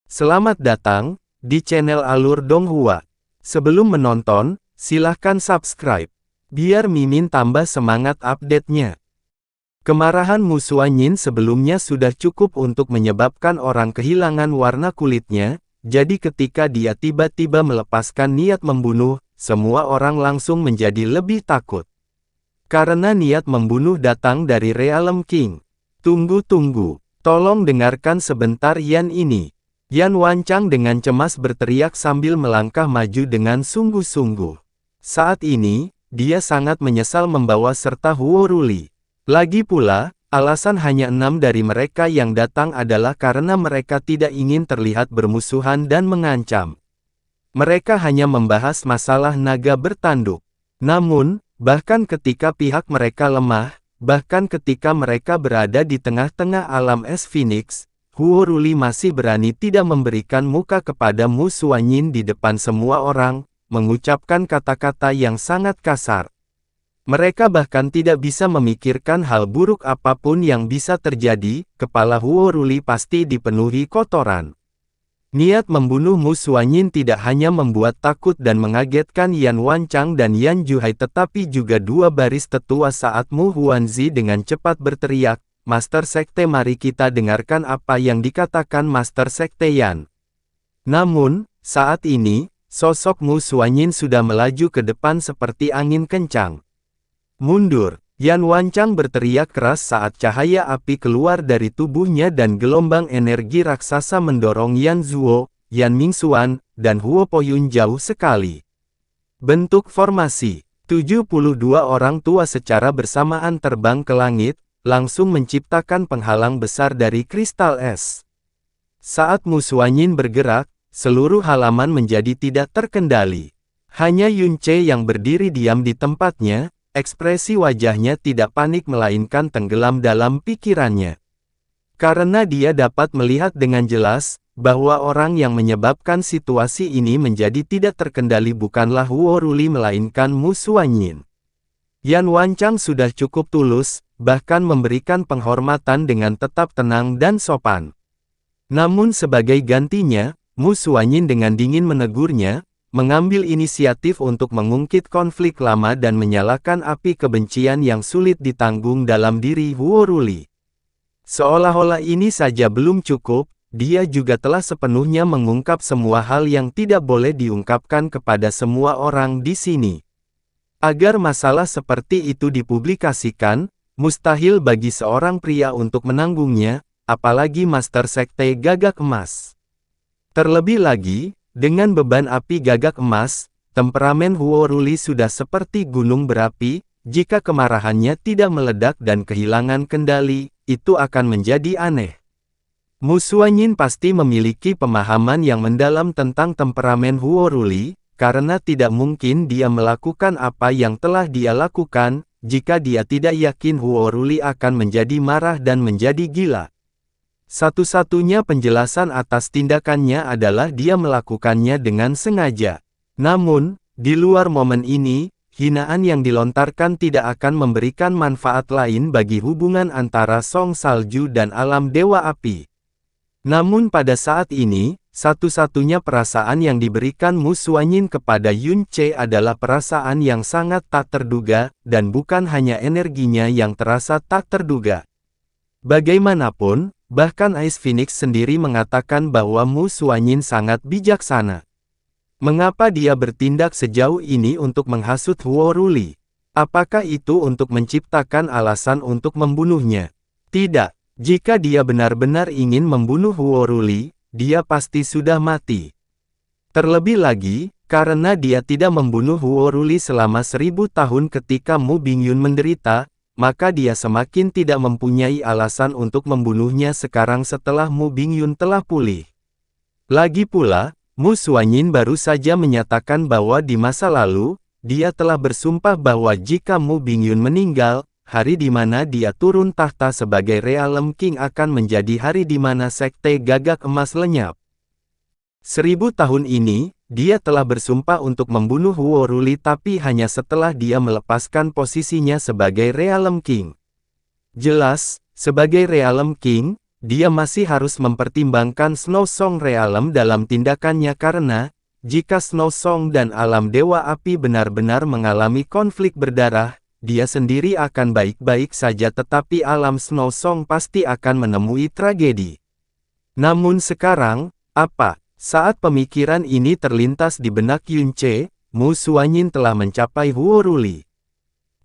Selamat datang di channel Alur Donghua. Sebelum menonton, silahkan subscribe, biar Mimin tambah semangat update-nya. Kemarahan Mu Xuanyin sebelumnya sudah cukup untuk menyebabkan orang kehilangan warna kulitnya, jadi ketika dia tiba-tiba melepaskan niat membunuh, semua orang langsung menjadi lebih takut. Karena niat membunuh datang dari Realm King. Tunggu, tolong dengarkan sebentar Yan ini. Yan Wanchang dengan cemas berteriak sambil melangkah maju dengan sungguh-sungguh. Saat ini, dia sangat menyesal membawa serta Huo Ruli. Lagi pula, alasan hanya 6 dari mereka yang datang adalah karena mereka tidak ingin terlihat bermusuhan dan mengancam. Mereka hanya membahas masalah naga bertanduk. Namun, bahkan ketika pihak mereka lemah, bahkan ketika mereka berada di tengah-tengah alam es Phoenix, Huo Ruli masih berani tidak memberikan muka kepada Mu Xuanyin di depan semua orang, mengucapkan kata-kata yang sangat kasar. Mereka bahkan tidak bisa memikirkan hal buruk apapun yang bisa terjadi, kepala Huo Ruli pasti dipenuhi kotoran. Niat membunuh Mu Xuanyin tidak hanya membuat takut dan mengagetkan Yan Wanchang dan Yan Juhai tetapi juga dua baris tetua saat Mu Huanzi dengan cepat berteriak, Master Sekte, mari kita dengarkan apa yang dikatakan Master Sekte Yan. Namun, saat ini, sosok Mu Xuanyin sudah melaju ke depan seperti angin kencang. Mundur! Yan Wanchang berteriak keras saat cahaya api keluar dari tubuhnya dan gelombang energi raksasa mendorong Yan Zuo, Yan Mingxuan, dan Huo Poyun jauh sekali. Bentuk formasi 72 orang tua secara bersamaan terbang ke langit, langsung menciptakan penghalang besar dari kristal es. Saat Mu Xuanyin bergerak, seluruh halaman menjadi tidak terkendali. Hanya Yun Ce yang berdiri diam di tempatnya, ekspresi wajahnya tidak panik melainkan tenggelam dalam pikirannya. Karena dia dapat melihat dengan jelas, bahwa orang yang menyebabkan situasi ini menjadi tidak terkendali bukanlah Huo Ruli melainkan Mu Xuanyin. Yan Wanchang sudah cukup tulus, bahkan memberikan penghormatan dengan tetap tenang dan sopan. Namun sebagai gantinya, Mu Xuanyin dengan dingin menegurnya, mengambil inisiatif untuk mengungkit konflik lama dan menyalakan api kebencian yang sulit ditanggung dalam diri Huo Ruli. Seolah-olah ini saja belum cukup, dia juga telah sepenuhnya mengungkap semua hal yang tidak boleh diungkapkan kepada semua orang di sini. Agar masalah seperti itu dipublikasikan, mustahil bagi seorang pria untuk menanggungnya, apalagi Master Sekte Gagak Emas. Terlebih lagi, dengan beban api gagak emas, temperamen Huo Ruli sudah seperti gunung berapi, jika kemarahannya tidak meledak dan kehilangan kendali, itu akan menjadi aneh. Mu Xuanyin pasti memiliki pemahaman yang mendalam tentang temperamen Huo Ruli, karena tidak mungkin dia melakukan apa yang telah dia lakukan, jika dia tidak yakin Huo Ruli akan menjadi marah dan menjadi gila. Satu-satunya penjelasan atas tindakannya adalah dia melakukannya dengan sengaja. Namun, di luar momen ini, hinaan yang dilontarkan tidak akan memberikan manfaat lain bagi hubungan antara Song Salju dan alam Dewa Api. Namun pada saat ini, satu-satunya perasaan yang diberikan Mu Xuanyin kepada Yun Ce adalah perasaan yang sangat tak terduga, dan bukan hanya energinya yang terasa tak terduga. Bagaimanapun, bahkan Ice Phoenix sendiri mengatakan bahwa Mu Xuanyin sangat bijaksana. Mengapa dia bertindak sejauh ini untuk menghasut Huo Ruli? Apakah itu untuk menciptakan alasan untuk membunuhnya? Tidak. Jika dia benar-benar ingin membunuh Huo Ruli, dia pasti sudah mati. Terlebih lagi, karena dia tidak membunuh Huo Ruli selama 1000 tahun ketika Mu Bingyun menderita, maka dia semakin tidak mempunyai alasan untuk membunuhnya sekarang setelah Mu Bingyun telah pulih. Lagi pula, Mu Xuanyin baru saja menyatakan bahwa di masa lalu, dia telah bersumpah bahwa jika Mu Bingyun meninggal, hari di mana dia turun tahta sebagai Realm King akan menjadi hari di mana Sekte Gagak Emas lenyap. 1000 tahun ini, dia telah bersumpah untuk membunuh Huo Ruli tapi hanya setelah dia melepaskan posisinya sebagai Realm King. Jelas, sebagai Realm King, dia masih harus mempertimbangkan Snow Song Realm dalam tindakannya karena, jika Snow Song dan alam Dewa Api benar-benar mengalami konflik berdarah, dia sendiri akan baik-baik saja tetapi alam Snow Song pasti akan menemui tragedi. Namun sekarang, apa? Saat pemikiran ini terlintas di benak Yunce, Mu Suanyin telah mencapai Huo Ruli.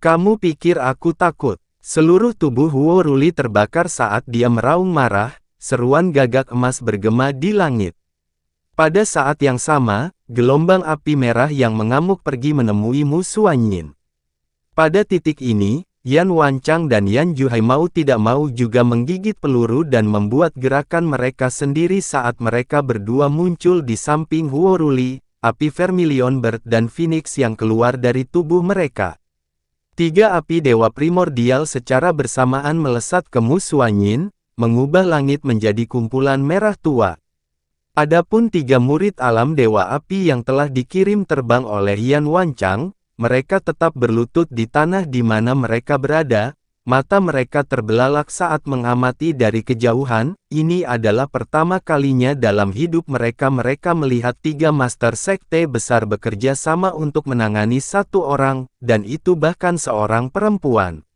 Kamu pikir aku takut? Seluruh tubuh Huo Ruli terbakar saat dia meraung marah, seruan gagak emas bergema di langit. Pada saat yang sama, gelombang api merah yang mengamuk pergi menemui Mu Suanyin. Pada titik ini, Yan Wanchang dan Yan Juhai mau tidak mau juga menggigit peluru dan membuat gerakan mereka sendiri saat mereka berdua muncul di samping Huo Ruli, api Vermilion Bird dan Phoenix yang keluar dari tubuh mereka. Tiga api dewa primordial secara bersamaan melesat ke Mu Suanyin, mengubah langit menjadi kumpulan merah tua. Adapun tiga murid alam dewa api yang telah dikirim terbang oleh Yan Wanchang, mereka tetap berlutut di tanah di mana mereka berada, mata mereka terbelalak saat mengamati dari kejauhan. Ini adalah pertama kalinya dalam hidup mereka melihat tiga master sekte besar bekerja sama untuk menangani satu orang, dan itu bahkan seorang perempuan.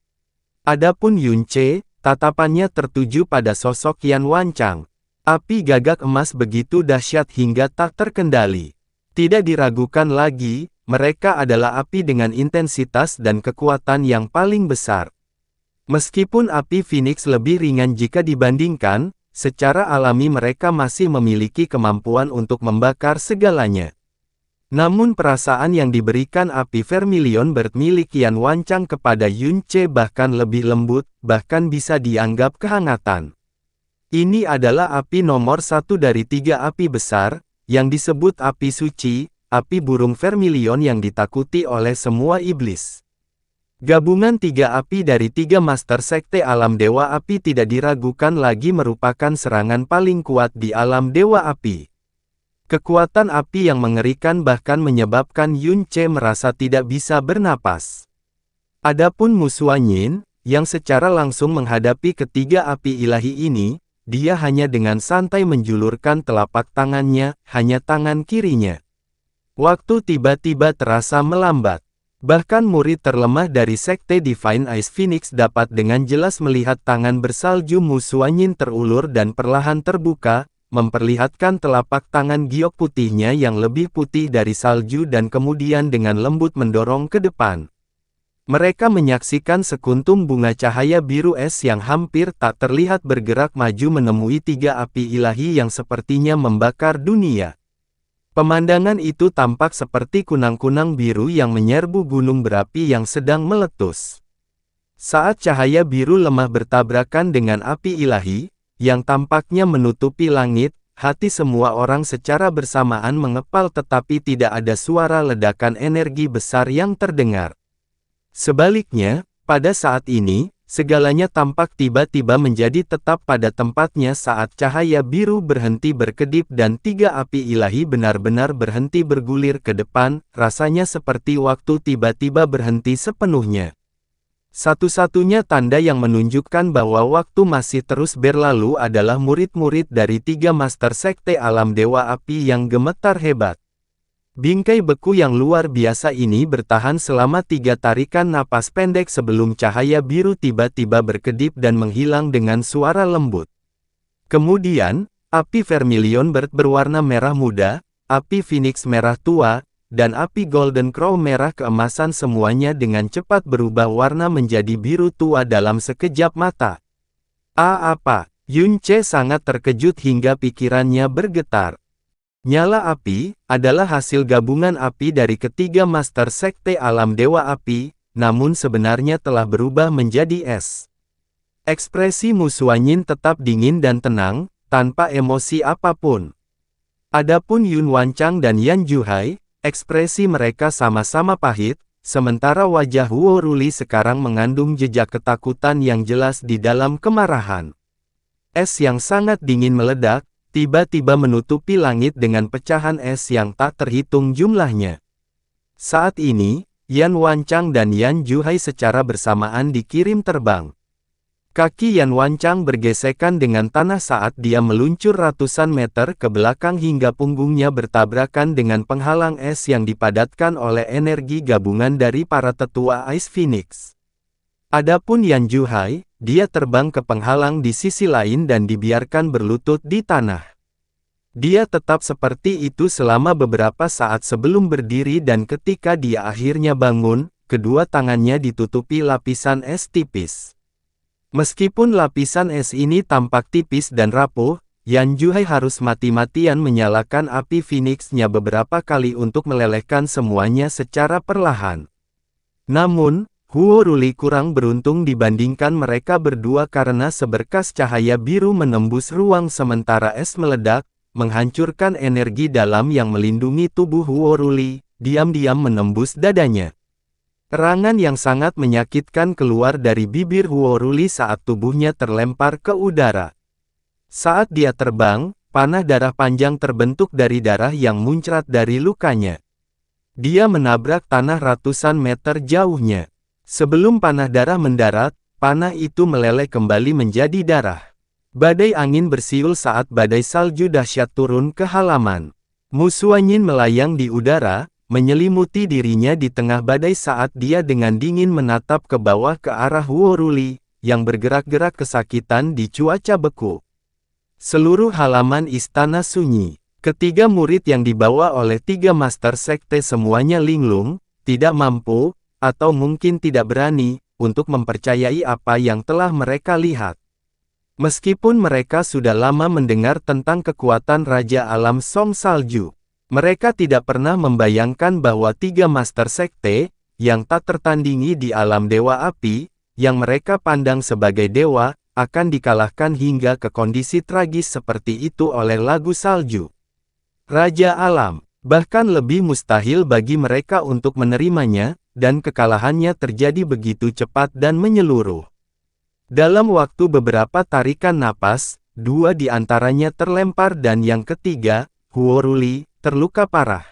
Adapun Yunce, tatapannya tertuju pada sosok Yan Wanchang. Api gagak emas begitu dahsyat hingga tak terkendali. Tidak diragukan lagi, mereka adalah api dengan intensitas dan kekuatan yang paling besar. Meskipun api Phoenix lebih ringan jika dibandingkan, secara alami mereka masih memiliki kemampuan untuk membakar segalanya. Namun perasaan yang diberikan api Vermilion Bird milik Yan Wanchang kepada Yunce bahkan lebih lembut, bahkan bisa dianggap kehangatan. Ini adalah api nomor satu dari tiga api besar, yang disebut api suci, api burung Vermilion yang ditakuti oleh semua iblis. Gabungan tiga api dari tiga master sekte alam dewa api tidak diragukan lagi merupakan serangan paling kuat di alam dewa api. Kekuatan api yang mengerikan bahkan menyebabkan Yunce merasa tidak bisa bernapas. Adapun Mu Suanyin, yang secara langsung menghadapi ketiga api ilahi ini, dia hanya dengan santai menjulurkan telapak tangannya, hanya tangan kirinya. Waktu tiba-tiba terasa melambat. Bahkan murid terlemah dari sekte Divine Ice Phoenix dapat dengan jelas melihat tangan bersalju Mu Suanyin terulur dan perlahan terbuka, memperlihatkan telapak tangan giok putihnya yang lebih putih dari salju dan kemudian dengan lembut mendorong ke depan. Mereka menyaksikan sekuntum bunga cahaya biru es yang hampir tak terlihat bergerak maju menemui tiga api ilahi yang sepertinya membakar dunia. Pemandangan itu tampak seperti kunang-kunang biru yang menyerbu gunung berapi yang sedang meletus. Saat cahaya biru lemah bertabrakan dengan api ilahi, yang tampaknya menutupi langit, hati semua orang secara bersamaan mengepal tetapi tidak ada suara ledakan energi besar yang terdengar. Sebaliknya, pada saat ini, segalanya tampak tiba-tiba menjadi tetap pada tempatnya saat cahaya biru berhenti berkedip dan tiga api ilahi benar-benar berhenti bergulir ke depan, rasanya seperti waktu tiba-tiba berhenti sepenuhnya. Satu-satunya tanda yang menunjukkan bahwa waktu masih terus berlalu adalah murid-murid dari tiga master sekte alam dewa api yang gemetar hebat. Bingkai beku yang luar biasa ini bertahan selama 3 tarikan napas pendek sebelum cahaya biru tiba-tiba berkedip dan menghilang dengan suara lembut. Kemudian, api Vermilion Bird berwarna merah muda, api Phoenix merah tua, dan api Golden Crow merah keemasan semuanya dengan cepat berubah warna menjadi biru tua dalam sekejap mata. Apa? Yunce sangat terkejut hingga pikirannya bergetar. Nyala api, adalah hasil gabungan api dari ketiga master sekte alam dewa api, namun sebenarnya telah berubah menjadi es. Ekspresi Mu Suanyin tetap dingin dan tenang, tanpa emosi apapun. Adapun Yun Wanchang dan Yan Juhai, ekspresi mereka sama-sama pahit, sementara wajah Huo Ruli sekarang mengandung jejak ketakutan yang jelas di dalam kemarahan. Es yang sangat dingin meledak, tiba-tiba menutupi langit dengan pecahan es yang tak terhitung jumlahnya. Saat ini, Yan Wanchang dan Yan Juhai secara bersamaan dikirim terbang. Kaki Yan Wancang bergesekan dengan tanah saat dia meluncur ratusan meter ke belakang hingga punggungnya bertabrakan dengan penghalang es yang dipadatkan oleh energi gabungan dari para tetua Ice Phoenix. Adapun Yan Juhai, dia terbang ke penghalang di sisi lain dan dibiarkan berlutut di tanah. Dia tetap seperti itu selama beberapa saat sebelum berdiri dan ketika dia akhirnya bangun, kedua tangannya ditutupi lapisan es tipis. Meskipun lapisan es ini tampak tipis dan rapuh, Yan Juhai harus mati-matian menyalakan api Phoenix-nya beberapa kali untuk melelehkan semuanya secara perlahan. Namun, Huo Ruli kurang beruntung dibandingkan mereka berdua karena seberkas cahaya biru menembus ruang sementara es meledak, menghancurkan energi dalam yang melindungi tubuh Huo Ruli, diam-diam menembus dadanya. Erangan yang sangat menyakitkan keluar dari bibir Huo Ruli saat tubuhnya terlempar ke udara. Saat dia terbang, panah darah panjang terbentuk dari darah yang muncrat dari lukanya. Dia menabrak tanah ratusan meter jauhnya. Sebelum panah darah mendarat, panah itu meleleh kembali menjadi darah. Badai angin bersiul saat badai salju dahsyat turun ke halaman. Mu Xuanyin melayang di udara, menyelimuti dirinya di tengah badai saat dia dengan dingin menatap ke bawah ke arah Huo Ruli, yang bergerak-gerak kesakitan di cuaca beku. Seluruh halaman istana sunyi. Ketiga murid yang dibawa oleh tiga master sekte semuanya linglung, tidak mampu, atau mungkin tidak berani, untuk mempercayai apa yang telah mereka lihat. Meskipun mereka sudah lama mendengar tentang kekuatan Raja Alam Song Salju, mereka tidak pernah membayangkan bahwa tiga master sekte, yang tak tertandingi di alam dewa api, yang mereka pandang sebagai dewa, akan dikalahkan hingga ke kondisi tragis seperti itu oleh lagu salju. Raja Alam, bahkan lebih mustahil bagi mereka untuk menerimanya, dan kekalahannya terjadi begitu cepat dan menyeluruh. Dalam waktu beberapa tarikan napas, dua di antaranya terlempar dan yang ketiga, Huo Ruli, terluka parah.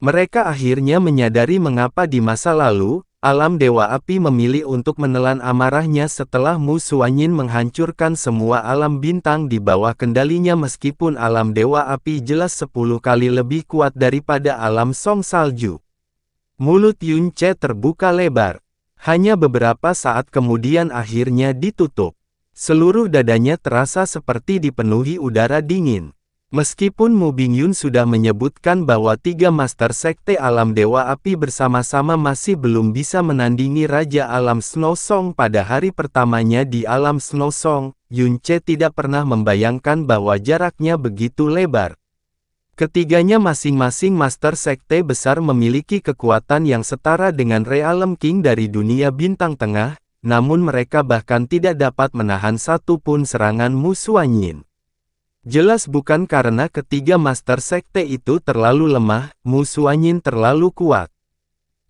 Mereka akhirnya menyadari mengapa di masa lalu, alam dewa api memilih untuk menelan amarahnya setelah Mu Xuanyin menghancurkan semua alam bintang di bawah kendalinya meskipun alam dewa api jelas 10 kali lebih kuat daripada alam Song Salju. Mulut Yun Ce terbuka lebar. Hanya beberapa saat kemudian akhirnya ditutup. Seluruh dadanya terasa seperti dipenuhi udara dingin. Meskipun Mu Bingyun sudah menyebutkan bahwa tiga master sekte alam dewa api bersama-sama masih belum bisa menandingi Raja Alam Snow Song pada hari pertamanya di Alam Snow Song, Yun Ce tidak pernah membayangkan bahwa jaraknya begitu lebar. Ketiganya masing-masing master sekte besar memiliki kekuatan yang setara dengan Realm King dari dunia bintang tengah, namun mereka bahkan tidak dapat menahan satu pun serangan Mu Xuanyin. Jelas bukan karena ketiga master sekte itu terlalu lemah, Mu Xuanyin terlalu kuat.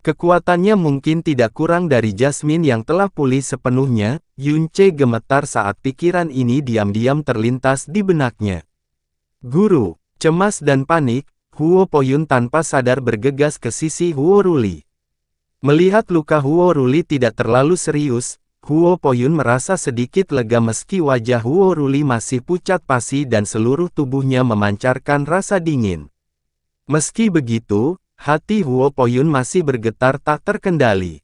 Kekuatannya mungkin tidak kurang dari Jasmine yang telah pulih sepenuhnya. Yun Ce gemetar saat pikiran ini diam-diam terlintas di benaknya. Guru, cemas dan panik, Huo Poyun tanpa sadar bergegas ke sisi Huo Ruli. Melihat luka Huo Ruli tidak terlalu serius, Huo Poyun merasa sedikit lega meski wajah Huo Ruli masih pucat pasi dan seluruh tubuhnya memancarkan rasa dingin. Meski begitu, hati Huo Poyun masih bergetar tak terkendali.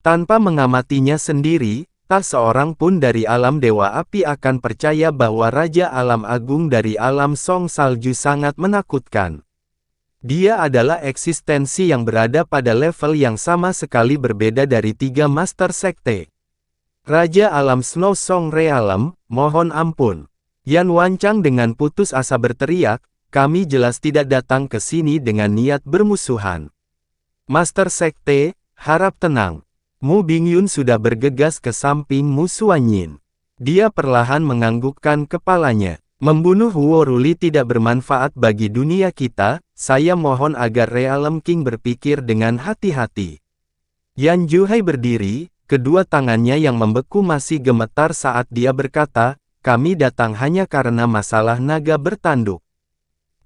Tanpa mengamatinya sendiri, tak seorang pun dari alam dewa api akan percaya bahwa Raja Alam Agung dari alam Song Salju sangat menakutkan. Dia adalah eksistensi yang berada pada level yang sama sekali berbeda dari tiga master sekte. Raja Alam Snow Song Realm, mohon ampun. Yan Wancang dengan putus asa berteriak, kami jelas tidak datang ke sini dengan niat bermusuhan. Master Sekte, harap tenang. Mu Bingyun sudah bergegas ke samping Mu Xuanyin. Dia perlahan menganggukkan kepalanya. Membunuh Huo Ruli tidak bermanfaat bagi dunia kita, saya mohon agar Realm King berpikir dengan hati-hati. Yan Juhai berdiri, kedua tangannya yang membeku masih gemetar saat dia berkata, kami datang hanya karena masalah naga bertanduk.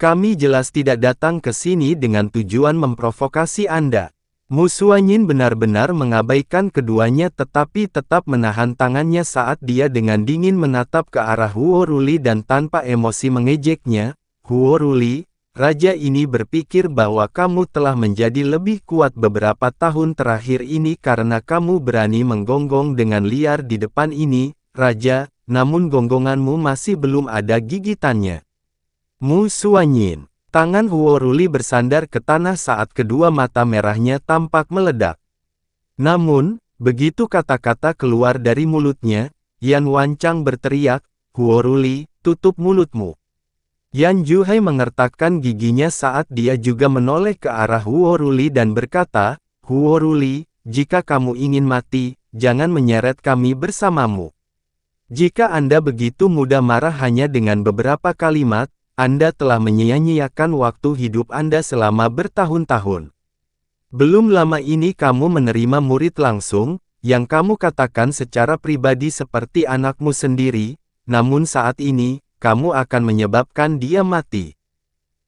Kami jelas tidak datang ke sini dengan tujuan memprovokasi Anda. Mu Xuanyin benar-benar mengabaikan keduanya tetapi tetap menahan tangannya saat dia dengan dingin menatap ke arah Huo Ruli dan tanpa emosi mengejeknya. Huo Ruli, raja ini berpikir bahwa kamu telah menjadi lebih kuat beberapa tahun terakhir ini karena kamu berani menggonggong dengan liar di depan ini, raja, namun gonggonganmu masih belum ada gigitannya. Mu Xuanyin. Tangan Huo Ruli bersandar ke tanah saat kedua mata merahnya tampak meledak. Namun, begitu kata-kata keluar dari mulutnya, Yan Wanchang berteriak, "Huo Ruli, tutup mulutmu." Yan Juhai mengertakkan giginya saat dia juga menoleh ke arah Huo Ruli dan berkata, "Huo Ruli, jika kamu ingin mati, jangan menyeret kami bersamamu. Jika Anda begitu mudah marah hanya dengan beberapa kalimat, Anda telah menyia-nyiakan waktu hidup Anda selama bertahun-tahun. Belum lama ini kamu menerima murid langsung, yang kamu katakan secara pribadi seperti anakmu sendiri, namun saat ini, kamu akan menyebabkan dia mati."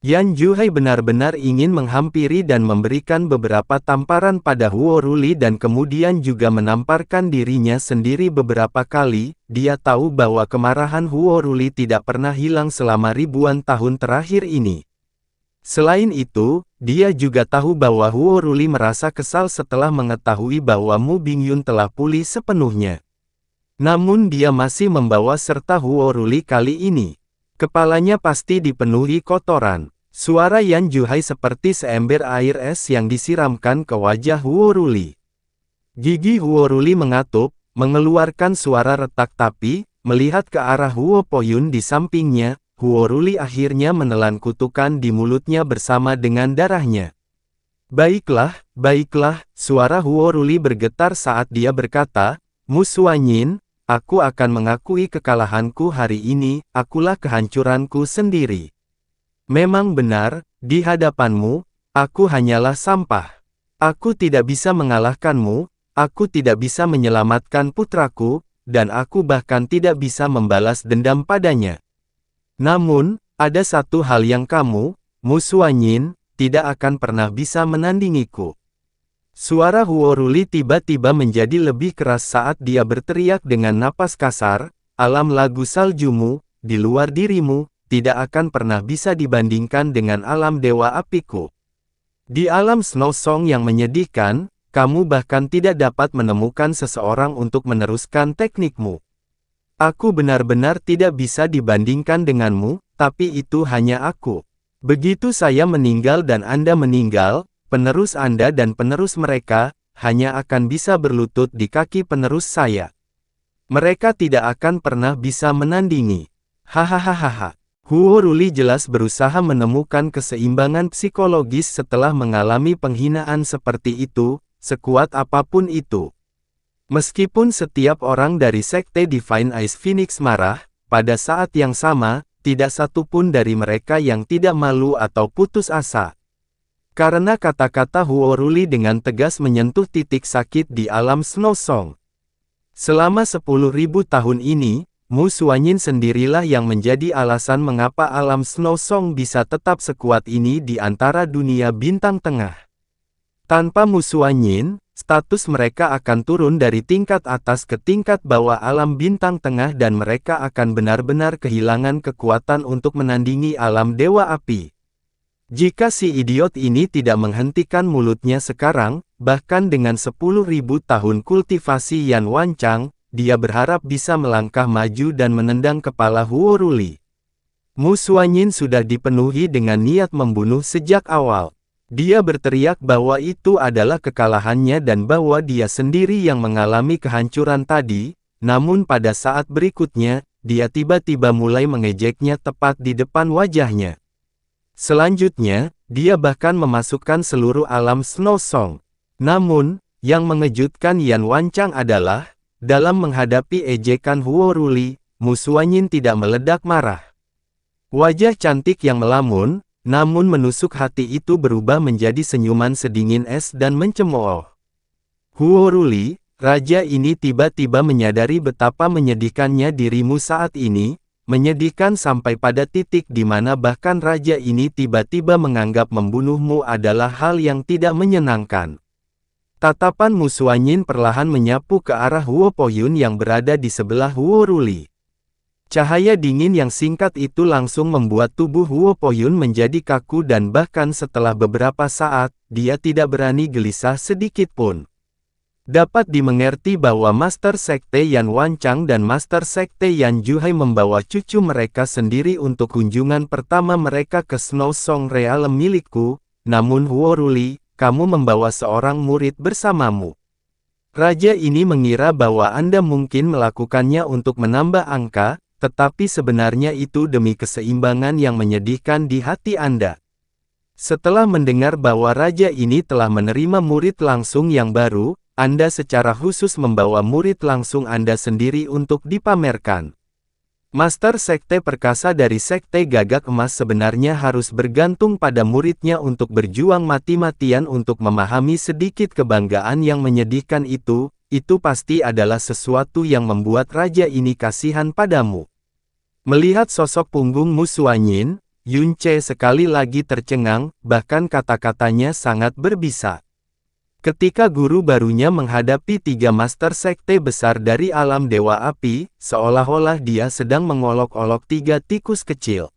Yan Juhai benar-benar ingin menghampiri dan memberikan beberapa tamparan pada Huo Ruli dan kemudian juga menamparkan dirinya sendiri beberapa kali. Dia tahu bahwa kemarahan Huo Ruli tidak pernah hilang selama ribuan tahun terakhir ini. Selain itu, dia juga tahu bahwa Huo Ruli merasa kesal setelah mengetahui bahwa Mu Bingyun telah pulih sepenuhnya. Namun dia masih membawa serta Huo Ruli kali ini. Kepalanya pasti dipenuhi kotoran. Suara Yan Juhai seperti seember air es yang disiramkan ke wajah Huo Ruli. Gigi Huo Ruli mengatup, mengeluarkan suara retak tapi, melihat ke arah Huo Poyun di sampingnya, Huo Ruli akhirnya menelan kutukan di mulutnya bersama dengan darahnya. Baiklah, suara Huo Ruli bergetar saat dia berkata, "Mu Xuanyin, aku akan mengakui kekalahanku hari ini, akulah kehancuranku sendiri. Memang benar, di hadapanmu, aku hanyalah sampah. Aku tidak bisa mengalahkanmu, aku tidak bisa menyelamatkan putraku, dan aku bahkan tidak bisa membalas dendam padanya. Namun, ada satu hal yang kamu, Mu Xuanyin, tidak akan pernah bisa menandingiku." Suara Huo Ruli tiba-tiba menjadi lebih keras saat dia berteriak dengan napas kasar, "Alam lagu saljumu, di luar dirimu, tidak akan pernah bisa dibandingkan dengan alam dewa apiku. Di alam Snow Song yang menyedihkan, kamu bahkan tidak dapat menemukan seseorang untuk meneruskan teknikmu. Aku benar-benar tidak bisa dibandingkan denganmu, tapi itu hanya aku. Begitu saya meninggal dan Anda meninggal, penerus Anda dan penerus mereka, hanya akan bisa berlutut di kaki penerus saya. Mereka tidak akan pernah bisa menandingi." Hahaha. Huo Ruli jelas berusaha menemukan keseimbangan psikologis setelah mengalami penghinaan seperti itu, sekuat apapun itu. Meskipun setiap orang dari Sekte Divine Ice Phoenix marah, pada saat yang sama, tidak satupun dari mereka yang tidak malu atau putus asa. Karena kata-kata Huo Ruli dengan tegas menyentuh titik sakit di alam Snow Song. Selama 10.000 tahun ini, Mu Xuanyin sendirilah yang menjadi alasan mengapa alam Snow Song bisa tetap sekuat ini di antara dunia bintang tengah. Tanpa Mu Xuanyin, status mereka akan turun dari tingkat atas ke tingkat bawah alam bintang tengah dan mereka akan benar-benar kehilangan kekuatan untuk menandingi alam dewa api. Jika si idiot ini tidak menghentikan mulutnya sekarang, bahkan dengan 10.000 tahun kultivasi Yan Wanchang, dia berharap bisa melangkah maju dan menendang kepala Huo Ruli. Mu Xuanyin sudah dipenuhi dengan niat membunuh sejak awal. Dia berteriak bahwa itu adalah kekalahannya dan bahwa dia sendiri yang mengalami kehancuran tadi, namun pada saat berikutnya, dia tiba-tiba mulai mengejeknya tepat di depan wajahnya. Selanjutnya, dia bahkan memasukkan seluruh alam Snow Song. Namun, yang mengejutkan Yan Wanchang adalah, dalam menghadapi ejekan Huo Ruli, Mu Xuanyin tidak meledak marah. Wajah cantik yang melamun, namun menusuk hati itu berubah menjadi senyuman sedingin es dan mencemooh. Huo Ruli, raja ini tiba-tiba menyadari betapa menyedihkannya dirimu saat ini, menyedihkan sampai pada titik di mana bahkan raja ini tiba-tiba menganggap membunuhmu adalah hal yang tidak menyenangkan. Tatapan Mu Xuanyin perlahan menyapu ke arah Huo Poyun yang berada di sebelah Huo Ruli. Cahaya dingin yang singkat itu langsung membuat tubuh Huo Poyun menjadi kaku dan bahkan setelah beberapa saat, dia tidak berani gelisah sedikit pun. Dapat dimengerti bahwa Master Sekte Yan Wanchang dan Master Sekte Yan Juhai membawa cucu mereka sendiri untuk kunjungan pertama mereka ke Snow Song Realm milikku, namun Huo Ruli, kamu membawa seorang murid bersamamu. Raja ini mengira bahwa Anda mungkin melakukannya untuk menambah angka, tetapi sebenarnya itu demi keseimbangan yang menyedihkan di hati Anda. Setelah mendengar bahwa raja ini telah menerima murid langsung yang baru, Anda secara khusus membawa murid langsung Anda sendiri untuk dipamerkan. Master Sekte Perkasa dari Sekte Gagak Emas sebenarnya harus bergantung pada muridnya untuk berjuang mati-matian untuk memahami sedikit kebanggaan yang menyedihkan itu pasti adalah sesuatu yang membuat raja ini kasihan padamu. Melihat sosok punggung Mu Xuanyin, Yun Ce sekali lagi tercengang, bahkan kata-katanya sangat berbisa. Ketika guru barunya menghadapi 3 master sekte besar dari alam Dewa Api, seolah-olah dia sedang mengolok-olok 3 tikus kecil.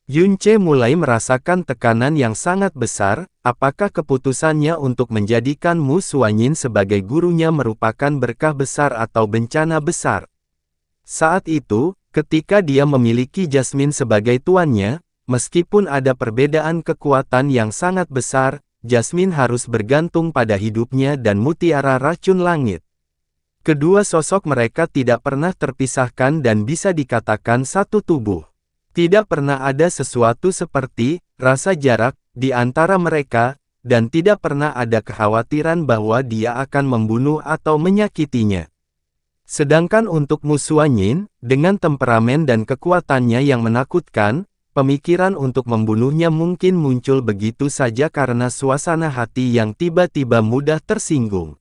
Yun Ce mulai merasakan tekanan yang sangat besar, apakah keputusannya untuk menjadikan Mu Xuanyin sebagai gurunya merupakan berkah besar atau bencana besar. Saat itu, ketika dia memiliki Jasmine sebagai tuannya, meskipun ada perbedaan kekuatan yang sangat besar, Jasmine harus bergantung pada hidupnya dan mutiara racun langit. Kedua sosok mereka tidak pernah terpisahkan dan bisa dikatakan satu tubuh. Tidak pernah ada sesuatu seperti rasa jarak di antara mereka, dan tidak pernah ada kekhawatiran bahwa dia akan membunuh atau menyakitinya. Sedangkan untuk Mu Xuanyin, dengan temperamen dan kekuatannya yang menakutkan, pemikiran untuk membunuhnya mungkin muncul begitu saja karena suasana hati yang tiba-tiba mudah tersinggung.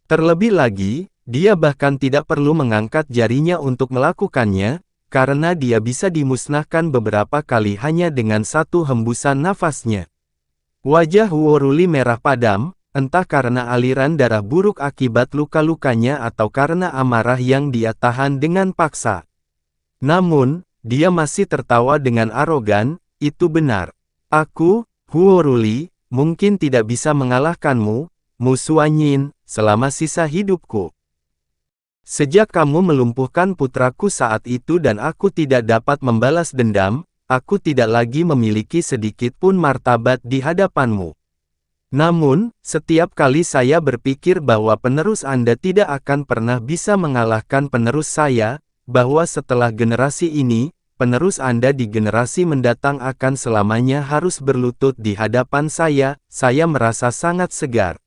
Terlebih lagi, dia bahkan tidak perlu mengangkat jarinya untuk melakukannya, karena dia bisa dimusnahkan beberapa kali hanya dengan satu hembusan nafasnya. Wajah Huo Ruli merah padam, entah karena aliran darah buruk akibat luka-lukanya atau karena amarah yang dia tahan dengan paksa. Namun, dia masih tertawa dengan arogan, itu benar. Aku, Huo Ruli, mungkin tidak bisa mengalahkanmu, Mu Xuanyin, selama sisa hidupku. Sejak kamu melumpuhkan putraku saat itu dan aku tidak dapat membalas dendam, aku tidak lagi memiliki sedikit pun martabat di hadapanmu. Namun, setiap kali saya berpikir bahwa penerus Anda tidak akan pernah bisa mengalahkan penerus saya, bahwa setelah generasi ini, penerus Anda di generasi mendatang akan selamanya harus berlutut di hadapan saya merasa sangat segar.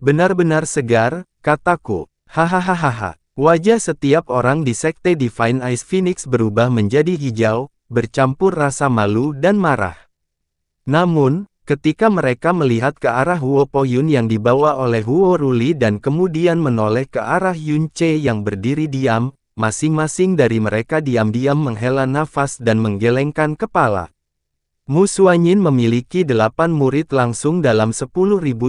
Benar-benar segar, kataku. Hahaha. Wajah setiap orang di Sekte Divine Ice Phoenix berubah menjadi hijau, bercampur rasa malu dan marah. Namun, ketika mereka melihat ke arah Huo Poyun yang dibawa oleh Huo Ruli dan kemudian menoleh ke arah Yun Ce yang berdiri diam, masing-masing dari mereka diam-diam menghela nafas dan menggelengkan kepala. Mu Xuanyin memiliki 8 murid langsung dalam 10.000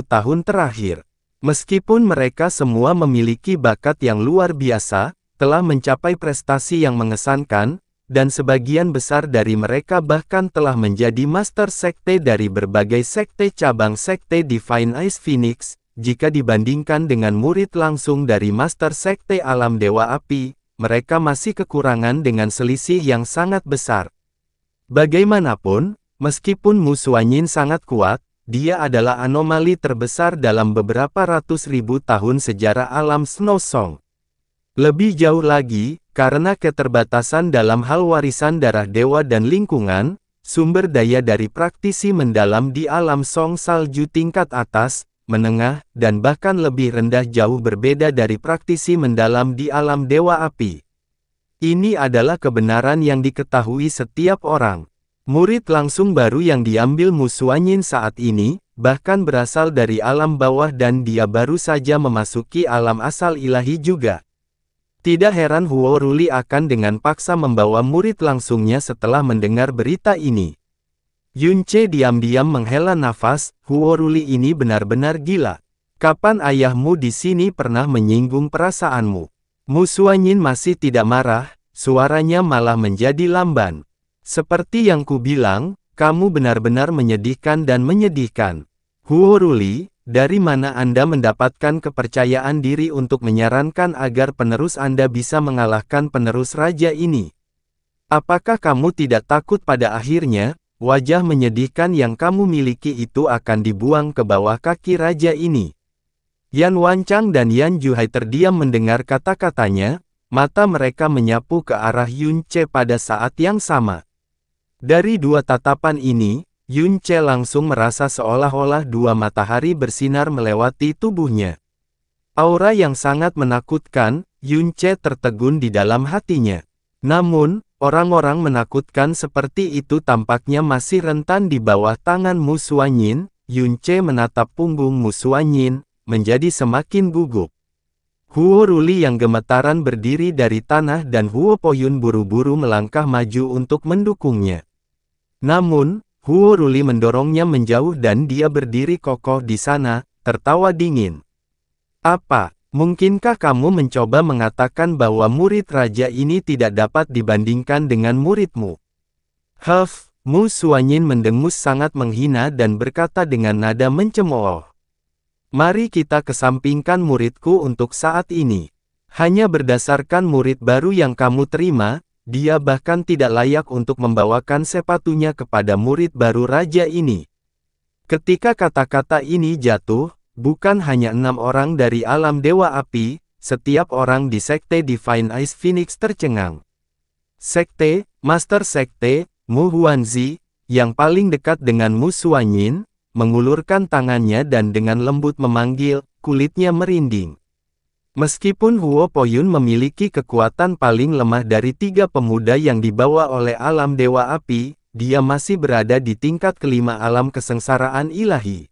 tahun terakhir. Meskipun mereka semua memiliki bakat yang luar biasa, telah mencapai prestasi yang mengesankan, dan sebagian besar dari mereka bahkan telah menjadi master sekte dari berbagai sekte cabang Sekte Divine Ice Phoenix, jika dibandingkan dengan murid langsung dari master sekte alam Dewa Api, mereka masih kekurangan dengan selisih yang sangat besar. Bagaimanapun, meskipun Mu Xuanyin sangat kuat, dia adalah anomali terbesar dalam beberapa ratus ribu tahun sejarah alam Snow Song. Lebih jauh lagi, karena keterbatasan dalam hal warisan darah dewa dan lingkungan, sumber daya dari praktisi mendalam di alam Song Salju tingkat atas, menengah, dan bahkan lebih rendah jauh berbeda dari praktisi mendalam di alam Dewa Api. Ini adalah kebenaran yang diketahui setiap orang. Murid langsung baru yang diambil Mu Xuanyin saat ini, bahkan berasal dari alam bawah dan dia baru saja memasuki alam asal ilahi juga. Tidak heran Huo Ruli akan dengan paksa membawa murid langsungnya setelah mendengar berita ini. Yun Ce diam-diam menghela nafas, Huo Ruli ini benar-benar gila. Kapan ayahmu di sini pernah menyinggung perasaanmu? Mu Xuanyin masih tidak marah, suaranya malah menjadi lamban. Seperti yang kubilang, kamu benar-benar menyedihkan dan menyedihkan. Huo Ruli, dari mana Anda mendapatkan kepercayaan diri untuk menyarankan agar penerus Anda bisa mengalahkan penerus raja ini? Apakah kamu tidak takut pada akhirnya, wajah menyedihkan yang kamu miliki itu akan dibuang ke bawah kaki raja ini? Yan Wanchang dan Yan Juhai terdiam mendengar kata-katanya, mata mereka menyapu ke arah Yun Ce pada saat yang sama. Dari dua tatapan ini, Yun Ce langsung merasa seolah-olah dua matahari bersinar melewati tubuhnya. Aura yang sangat menakutkan, Yun Ce tertegun di dalam hatinya. Namun, orang-orang menakutkan seperti itu tampaknya masih rentan di bawah tangan Mu Xuanyin. Yun Ce menatap punggung Mu Xuanyin, menjadi semakin gugup. Huo Ruli yang gemetaran berdiri dari tanah dan Huo Poyun buru-buru melangkah maju untuk mendukungnya. Namun, Huo Ruli mendorongnya menjauh dan dia berdiri kokoh di sana, tertawa dingin. Apa, mungkinkah kamu mencoba mengatakan bahwa murid raja ini tidak dapat dibandingkan dengan muridmu? Huff, Mu Xuanyin mendengus sangat menghina dan berkata dengan nada mencemooh. Mari kita kesampingkan muridku untuk saat ini. Hanya berdasarkan murid baru yang kamu terima, dia bahkan tidak layak untuk membawakan sepatunya kepada murid baru raja ini. Ketika kata-kata ini jatuh, bukan hanya 6 orang dari alam Dewa Api, setiap orang di Sekte Divine Ice Phoenix tercengang. Sekte, Master Sekte, Mu Huanzi, yang paling dekat dengan Mu Xuanyin, mengulurkan tangannya dan dengan lembut memanggil, kulitnya merinding. Meskipun Huo Poyun memiliki kekuatan paling lemah dari 3 pemuda yang dibawa oleh alam Dewa Api, dia masih berada di tingkat kelima alam kesengsaraan ilahi.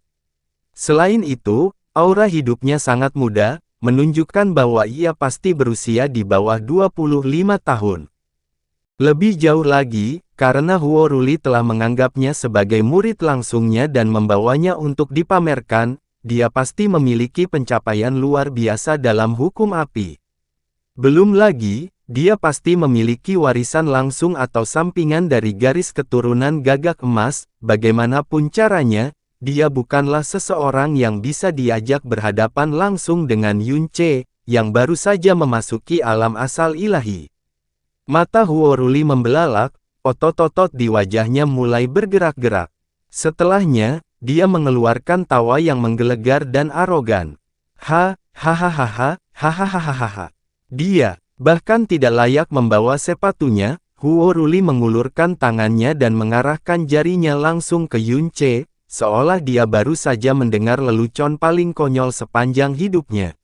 Selain itu, aura hidupnya sangat muda, menunjukkan bahwa ia pasti berusia di bawah 25 tahun. Lebih jauh lagi, karena Huo Ruli telah menganggapnya sebagai murid langsungnya dan membawanya untuk dipamerkan, dia pasti memiliki pencapaian luar biasa dalam hukum api. Belum lagi, dia pasti memiliki warisan langsung atau sampingan dari garis keturunan Gagak Emas. Bagaimanapun caranya, dia bukanlah seseorang yang bisa diajak berhadapan langsung dengan Yun Ce, yang baru saja memasuki alam asal ilahi. Mata Huo Ruli membelalak, otot-otot di wajahnya mulai bergerak-gerak. Setelahnya, dia mengeluarkan tawa yang menggelegar dan arogan. Hahaha. Dia, bahkan tidak layak membawa sepatunya. Huo Ruli mengulurkan tangannya dan mengarahkan jarinya langsung ke Yun Ce, seolah dia baru saja mendengar lelucon paling konyol sepanjang hidupnya.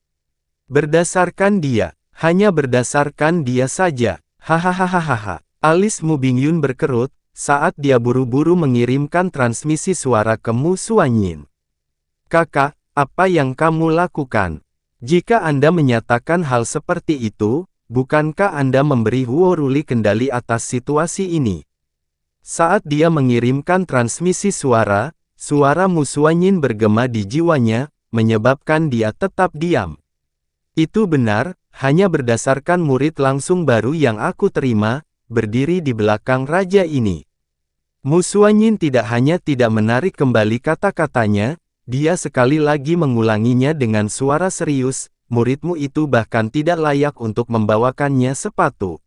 Hanya berdasarkan dia saja. Hahaha. Alis Mu Bingyun berkerut, saat dia buru-buru mengirimkan transmisi suara ke Mu Xuanyin. Kakak, apa yang kamu lakukan? Jika Anda menyatakan hal seperti itu, bukankah Anda memberi Huo Ruli kendali atas situasi ini? Saat dia mengirimkan transmisi suara, suara Mu Xuanyin bergema di jiwanya, menyebabkan dia tetap diam. Itu benar, hanya berdasarkan murid langsung baru yang aku terima, berdiri di belakang raja ini. Mu Xuanyin tidak hanya tidak menarik kembali kata-katanya, dia sekali lagi mengulanginya dengan suara serius, muridmu itu bahkan tidak layak untuk membawakannya sepatu.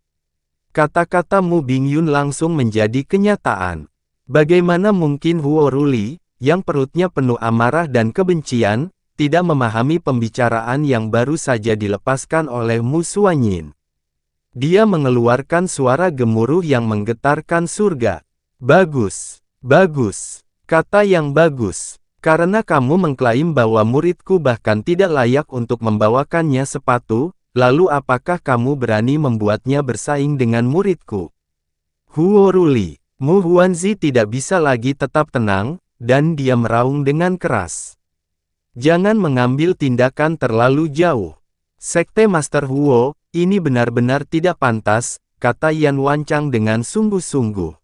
Kata-kata Mu Bingyun langsung menjadi kenyataan. Bagaimana mungkin Huo Ruli, yang perutnya penuh amarah dan kebencian, tidak memahami pembicaraan yang baru saja dilepaskan oleh Mu Xuanyin. Dia mengeluarkan suara gemuruh yang menggetarkan surga. Bagus, kata yang bagus. Karena kamu mengklaim bahwa muridku bahkan tidak layak untuk membawakannya sepatu, lalu apakah kamu berani membuatnya bersaing dengan muridku? Huo Ruli, Mu Huanzi tidak bisa lagi tetap tenang, dan dia meraung dengan keras. Jangan mengambil tindakan terlalu jauh. Sekte Master Huo, ini benar-benar tidak pantas, kata Yan Wanchang dengan sungguh-sungguh.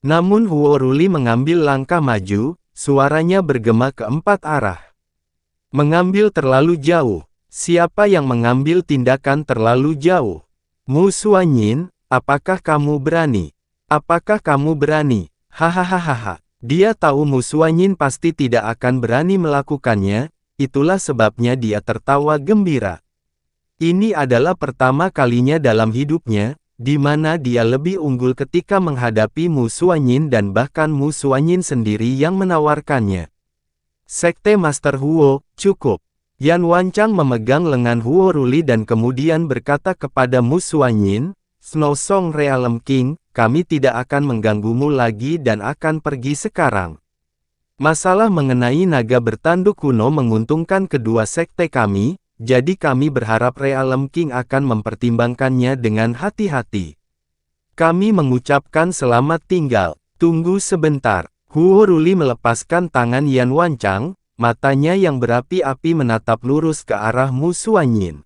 Namun Huo Ruli mengambil langkah maju, suaranya bergema ke 4 arah. Mengambil terlalu jauh. Siapa yang mengambil tindakan terlalu jauh? Mu Xuanyin, apakah kamu berani? Apakah kamu berani? Hahaha. Dia tahu Mu Xuanyin pasti tidak akan berani melakukannya, itulah sebabnya dia tertawa gembira. Ini adalah pertama kalinya dalam hidupnya, di mana dia lebih unggul ketika menghadapi Mu Xuanyin dan bahkan Mu Xuanyin sendiri yang menawarkannya. Sekte Master Huo, cukup. Yan Wanchang memegang lengan Huo Ruli dan kemudian berkata kepada Mu Xuanyin, Snow Song Realm King, kami tidak akan mengganggumu lagi dan akan pergi sekarang. Masalah mengenai naga bertanduk kuno menguntungkan kedua sekte kami, jadi kami berharap Realm King akan mempertimbangkannya dengan hati-hati. Kami mengucapkan selamat tinggal, tunggu sebentar. Huo Ruli melepaskan tangan Yan Wanchang, matanya yang berapi-api menatap lurus ke arah Mu Xuanyin.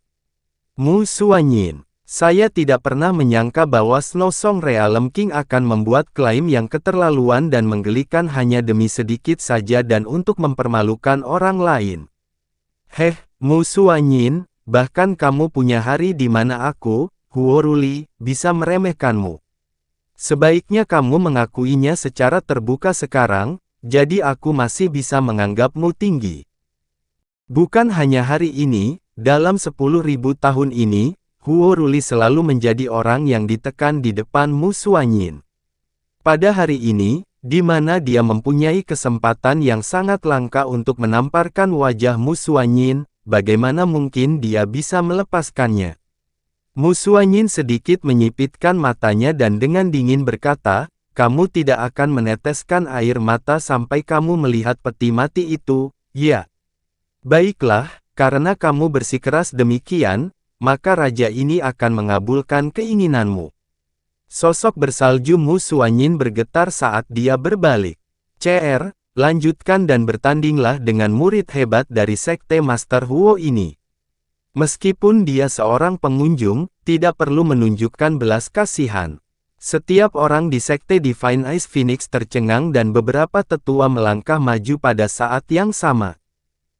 Mu Xuanyin, saya tidak pernah menyangka bahwa Snow Song Realm King akan membuat klaim yang keterlaluan dan menggelikan hanya demi sedikit saja dan untuk mempermalukan orang lain. Mu Xuanyin, bahkan kamu punya hari di mana aku, Huo Ruli, bisa meremehkanmu. Sebaiknya kamu mengakuinya secara terbuka sekarang, jadi aku masih bisa menganggapmu tinggi. Bukan hanya hari ini, dalam 10.000 tahun ini, Huo Ruli selalu menjadi orang yang ditekan di depan Mu Xuanyin. Pada hari ini, di mana dia mempunyai kesempatan yang sangat langka untuk menamparkan wajah Mu Xuanyin, bagaimana mungkin dia bisa melepaskannya? Mu Xuanyin sedikit menyipitkan matanya dan dengan dingin berkata, kamu tidak akan meneteskan air mata sampai kamu melihat peti mati itu, ya. Baiklah, karena kamu bersikeras demikian, maka raja ini akan mengabulkan keinginanmu. Sosok bersalju Mu Xuanyin bergetar saat dia berbalik. CR, lanjutkan dan bertandinglah dengan murid hebat dari Sekte Master Huo ini. Meskipun dia seorang pengunjung, tidak perlu menunjukkan belas kasihan. Setiap orang di Sekte Divine Ice Phoenix tercengang dan beberapa tetua melangkah maju pada saat yang sama.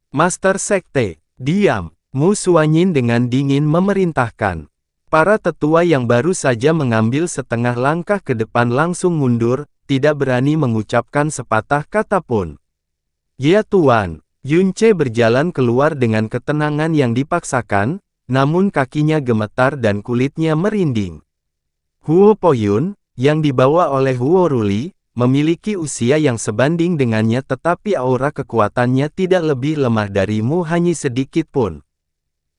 Master Sekte, diam, Mu Xuanyin dengan dingin memerintahkan. Para tetua yang baru saja mengambil setengah langkah ke depan langsung mundur, tidak berani mengucapkan sepatah kata pun. Ya Tuan. Yunce berjalan keluar dengan ketenangan yang dipaksakan, namun kakinya gemetar dan kulitnya merinding. Huo Poyun, yang dibawa oleh Huo Ruli, memiliki usia yang sebanding dengannya tetapi aura kekuatannya tidak lebih lemah dari Mu Hanyi sedikit pun.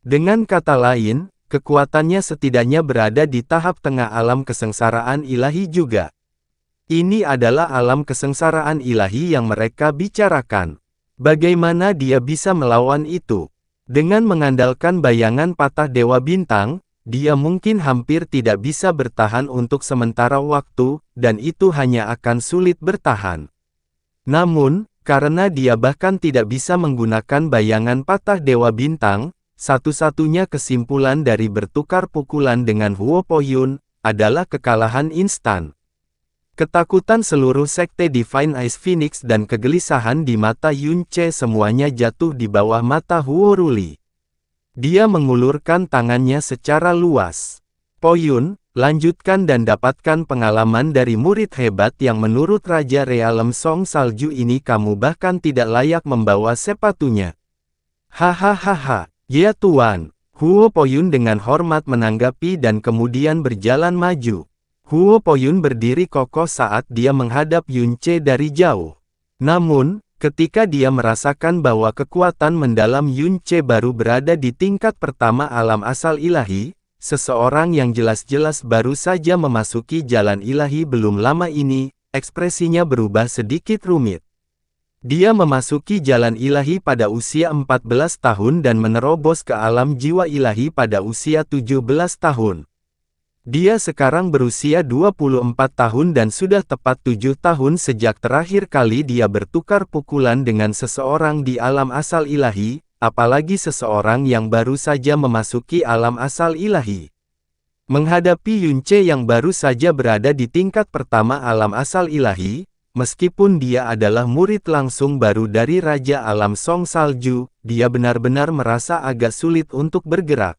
Dengan kata lain, kekuatannya setidaknya berada di tahap tengah alam kesengsaraan ilahi juga. Ini adalah alam kesengsaraan ilahi yang mereka bicarakan. Bagaimana dia bisa melawan itu? Dengan mengandalkan bayangan patah Dewa Bintang, dia mungkin hampir tidak bisa bertahan untuk sementara waktu, dan itu hanya akan sulit bertahan. Namun, karena dia bahkan tidak bisa menggunakan bayangan patah Dewa Bintang, satu-satunya kesimpulan dari bertukar pukulan dengan Huo Poyun, adalah kekalahan instan. Ketakutan seluruh Sekte Divine Ice Phoenix dan kegelisahan di mata Yunce semuanya jatuh di bawah mata Huo Ruli. Dia mengulurkan tangannya secara luas. Poyun, lanjutkan dan dapatkan pengalaman dari murid hebat yang menurut Raja Realem Song Salju ini kamu bahkan tidak layak membawa sepatunya. Hahaha, ya Tuan. Huo Poyun dengan hormat menanggapi dan kemudian berjalan maju. Huo Poyun berdiri kokoh saat dia menghadap Yunce dari jauh. Namun, ketika dia merasakan bahwa kekuatan mendalam Yunce baru berada di tingkat pertama alam asal ilahi, seseorang yang jelas-jelas baru saja memasuki jalan ilahi belum lama ini, ekspresinya berubah sedikit rumit. Dia memasuki jalan ilahi pada usia 14 tahun dan menerobos ke alam jiwa ilahi pada usia 17 tahun. Dia sekarang berusia 24 tahun dan sudah tepat 7 tahun sejak terakhir kali dia bertukar pukulan dengan seseorang di alam asal ilahi, apalagi seseorang yang baru saja memasuki alam asal ilahi. Menghadapi Yunce yang baru saja berada di tingkat pertama alam asal ilahi, Meskipun dia adalah murid langsung baru dari Raja Alam Song Salju, dia benar-benar merasa agak sulit untuk bergerak.